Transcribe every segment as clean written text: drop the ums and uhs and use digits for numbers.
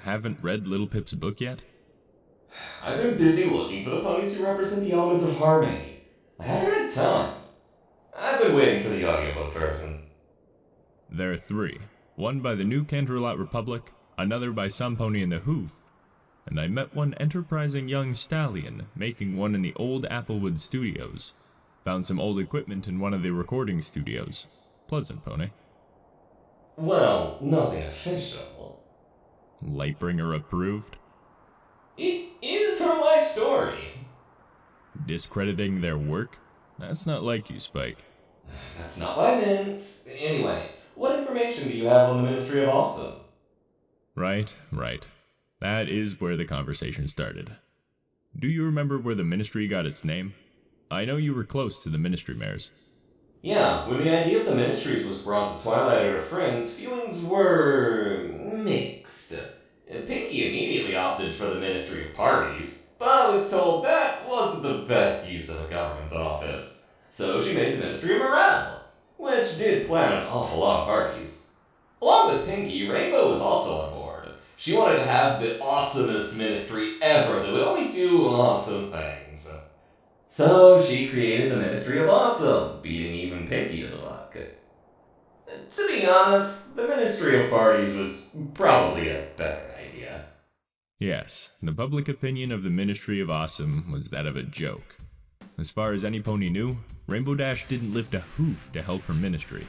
haven't read Little Pip's book yet? I've been busy looking for the ponies who represent the elements of harmony. I haven't had time. I've been waiting for the audiobook version. There are 3. One by the New Canterlot Republic, another by some pony in the Hoof, and I met one enterprising young stallion making one in the old Applewood studios. Found some old equipment in one of the recording studios. Pleasant pony. Well, nothing official. Lightbringer approved? It is her life story. Discrediting their work? That's not like you, Spike. That's not what I meant. Anyway, what information do you have on the Ministry of Awesome? Right. That is where the conversation started. Do you remember where the Ministry got its name? I know you were close to the Ministry Mares. Yeah, when the idea of the Ministries was brought to Twilight and her friends, feelings were mixed. Pinkie immediately opted for the Ministry of Parties, but I was told that wasn't the best use of a government office. So she made the Ministry of Morale, which did plan an awful lot of parties. Along with Pinkie, Rainbow was also on board. She wanted to have the awesomest ministry ever that would only do awesome things. So she created the Ministry of Awesome, beating even Pinkie to the luck. To be honest, the Ministry of Parties was probably a better idea. Yes, the public opinion of the Ministry of Awesome was that of a joke. As far as any pony knew, Rainbow Dash didn't lift a hoof to help her ministry,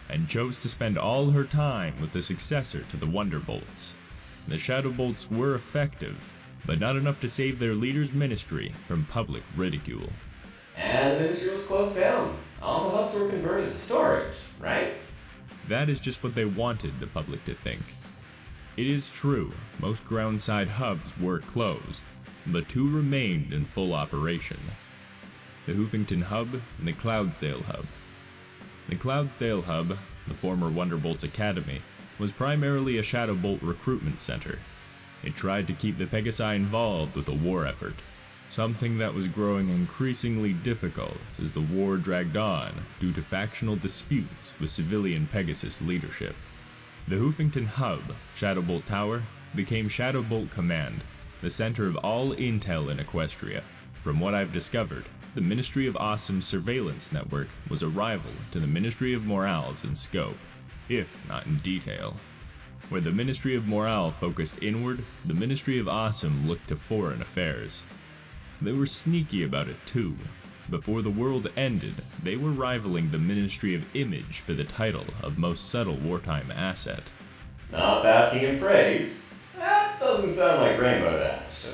and chose to spend all her time with the successor to the Wonderbolts. The Shadowbolts were effective, but not enough to save their leader's ministry from public ridicule. And the ministry was closed down. All the hubs were converted to storage, right? That is just what they wanted the public to think. It is true, most groundside hubs were closed, but 2 remained in full operation. The Hoofington Hub and the Cloudsdale Hub. The Cloudsdale Hub, the former Wonderbolts Academy, was primarily a Shadowbolt recruitment center. It tried to keep the Pegasi involved with the war effort, something that was growing increasingly difficult as the war dragged on due to factional disputes with civilian Pegasus leadership. The Hoofington Hub, Shadowbolt Tower, became Shadowbolt Command, the center of all intel in Equestria. From what I've discovered, the Ministry of Awesome's surveillance network was a rival to the Ministry of Morale's in scope, if not in detail. Where the Ministry of Morale focused inward, the Ministry of Awesome looked to foreign affairs. They were sneaky about it too. Before the world ended, they were rivaling the Ministry of Image for the title of most subtle wartime asset. Not basking in praise. That doesn't sound like Rainbow Dash.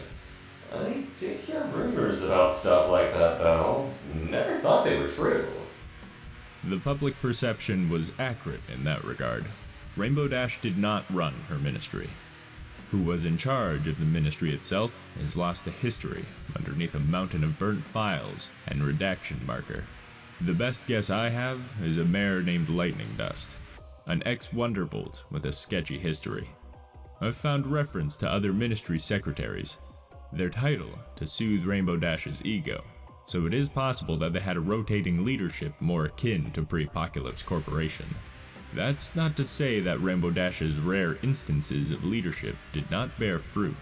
I did hear rumors about stuff like that, though. Never thought they were true. The public perception was accurate in that regard. Rainbow Dash did not run her ministry. Who was in charge of the ministry itself is lost to history underneath a mountain of burnt files and redaction marker. The best guess I have is a mare named Lightning Dust, an ex-Wonderbolt with a sketchy history. I've found reference to other ministry secretaries, their title to soothe Rainbow Dash's ego, so it is possible that they had a rotating leadership more akin to Pre-Apocalypse Corporation. That's not to say that Rainbow Dash's rare instances of leadership did not bear fruit.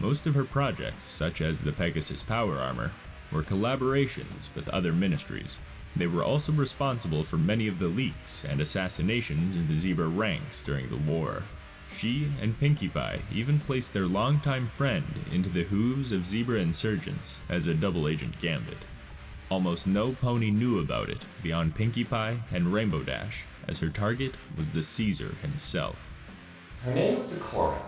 Most of her projects, such as the Pegasus Power Armor, were collaborations with other ministries. They were also responsible for many of the leaks and assassinations in the Zebra ranks during the war. She and Pinkie Pie even placed their longtime friend into the hooves of Zebra insurgents as a double agent gambit. Almost no pony knew about it beyond Pinkie Pie and Rainbow Dash, as her target was the Caesar himself. Her name was Sakura.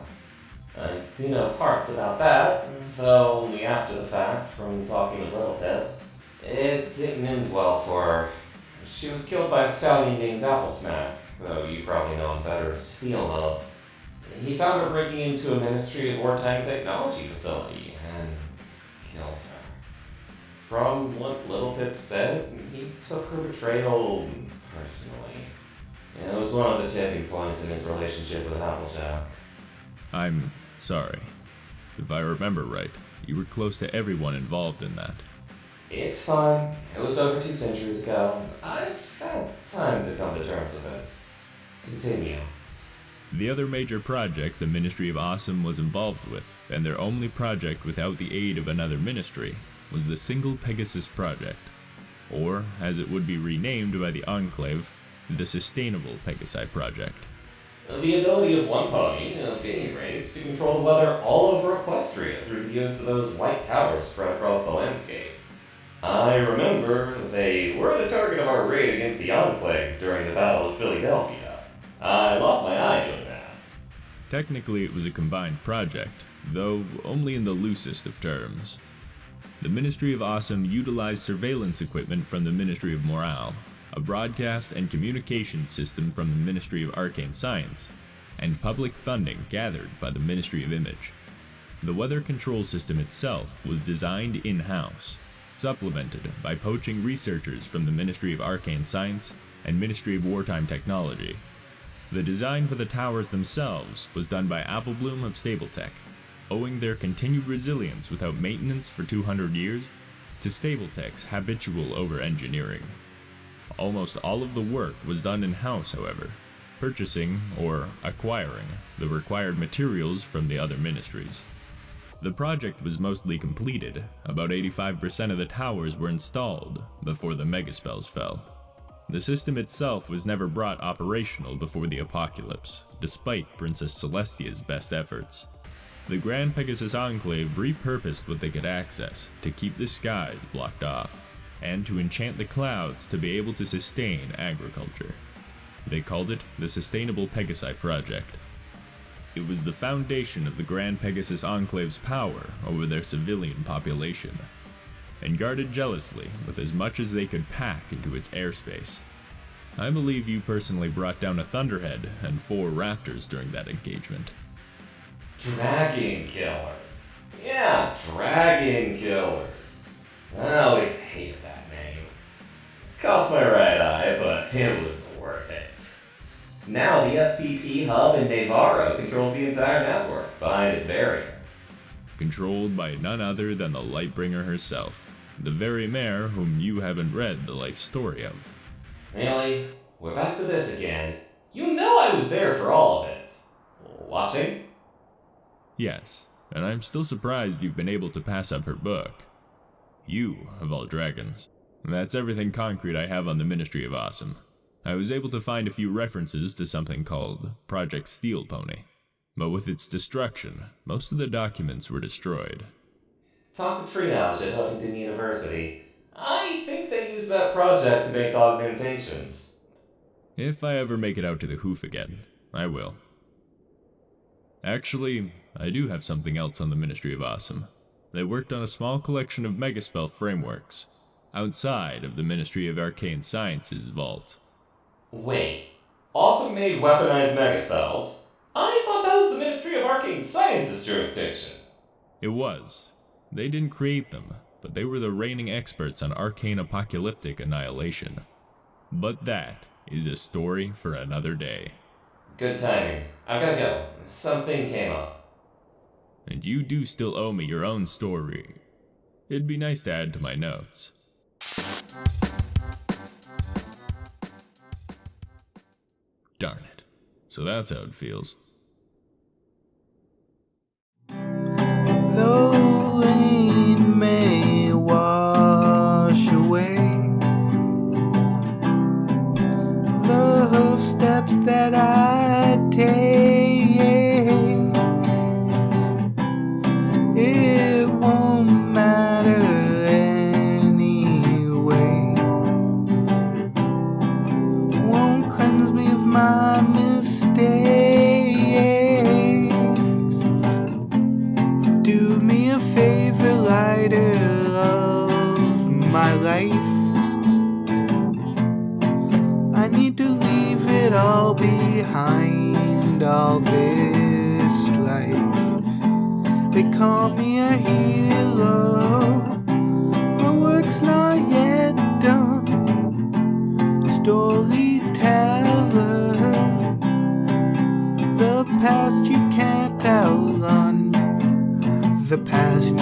I do know parts about that, though only after the fact from talking a little bit. It didn't end well for her. She was killed by a stallion named Applesmack, though you probably know him better as Steel Loves. He found her breaking into a Ministry of Wartime Technology facility and killed her. From what Little Pip said, he took her betrayal personally. It was one of the tipping points in his relationship with Applejack. I'm sorry. If I remember right, you were close to everyone involved in that. It's fine. It was over 2 centuries ago. I've had time to come to terms with it. Continue. The other major project the Ministry of Awesome was involved with, and their only project without the aid of another ministry, was the Single Pegasus Project, or, as it would be renamed by the Enclave, the Sustainable Pegasi Project. The ability of one pony, a fleeing race, to control the weather all over Equestria through the use of those white towers spread across the landscape. I remember they were the target of our raid against the Enclave during the Battle of Philadelphia. I lost my eye doing that. Technically, it was a combined project, though only in the loosest of terms. The Ministry of Awesome utilized surveillance equipment from the Ministry of Morale, a broadcast and communications system from the Ministry of Arcane Science, and public funding gathered by the Ministry of Image. The weather control system itself was designed in-house, supplemented by poaching researchers from the Ministry of Arcane Science and Ministry of Wartime Technology. The design for the towers themselves was done by Applebloom of Stabletech, owing their continued resilience without maintenance for 200 years to Stabletech's habitual over-engineering. Almost all of the work was done in-house, however, purchasing or acquiring the required materials from the other ministries. The project was mostly completed. About 85% of the towers were installed before the megaspells fell. The system itself was never brought operational before the apocalypse, despite Princess Celestia's best efforts. The Grand Pegasus Enclave repurposed what they could access to keep the skies blocked off, and to enchant the clouds to be able to sustain agriculture. They called it the Sustainable Pegasi Project. It was the foundation of the Grand Pegasus Enclave's power over their civilian population, and guarded jealously with as much as they could pack into its airspace. I believe you personally brought down a Thunderhead and 4 Raptors during that engagement. Dragon Killer. Yeah, Dragon Killer. I always hated that name. Cost my right eye, but it was worth it. Now the SPP hub in Navarro controls the entire network behind its barrier. Controlled by none other than the Lightbringer herself, the very mare whom you haven't read the life story of. Really? We're back to this again. You know I was there for all of it. Watching? Yes, and I'm still surprised you've been able to pass up her book. You, of all dragons. That's everything concrete I have on the Ministry of Awesome. I was able to find a few references to something called Project Steel Pony, but with its destruction, most of the documents were destroyed. Talk to Triage at Huffington University. I think they used that project to make augmentations. If I ever make it out to the Hoof again, I will. Actually, I do have something else on the Ministry of Awesome. They worked on a small collection of megaspell frameworks, outside of the Ministry of Arcane Science's vault. Wait, Awesome made weaponized megaspells? I thought that was the Ministry of Arcane Science's jurisdiction. It was. They didn't create them, but they were the reigning experts on arcane apocalyptic annihilation. But that is a story for another day. Good timing. I've gotta go. Something came up. And you do still owe me your own story. It'd be nice to add to my notes. Darn it. So that's how it feels. The rain may wash away the hoof steps that I take. It won't matter anyway. Won't cleanse me of my mistakes. Do me a favor, lighter of my life. I need to leave it all behind, all this strife. They call me a hero, my work's not yet done. Storyteller, the past you can't outrun, the past